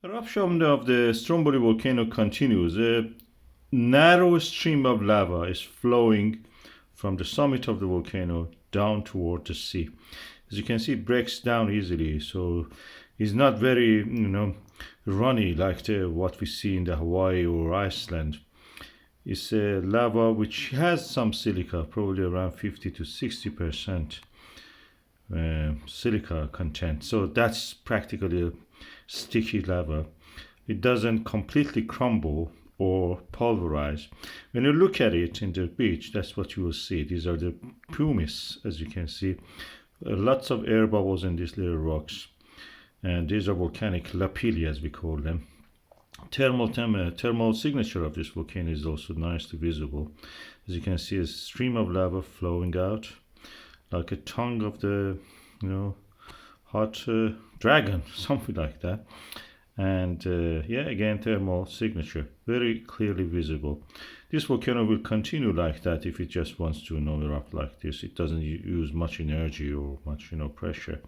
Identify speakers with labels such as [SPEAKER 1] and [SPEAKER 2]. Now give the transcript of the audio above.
[SPEAKER 1] Eruption of the Stromboli volcano continues. A narrow stream of lava is flowing from the summit of the volcano down toward the sea. As you can see, it breaks down easily, so it's not very, runny like what we see in the Hawaii or Iceland. It's a lava which has some silica, probably around 50 to 60% silica content. So that's practically a sticky lava. It doesn't completely crumble or pulverize. When you look at it in the beach, that's what you will see. These are the pumice, as you can see. Lots of air bubbles in these little rocks. And these are volcanic lapilli, as we call them. Thermal signature of this volcano is also nicely visible. As you can see, a stream of lava flowing out like a tongue of the, hot dragon, something like that. And yeah, again, thermal signature, very clearly visible. This volcano will continue like that if it just wants to erupt like this. It doesn't use much energy or much, pressure.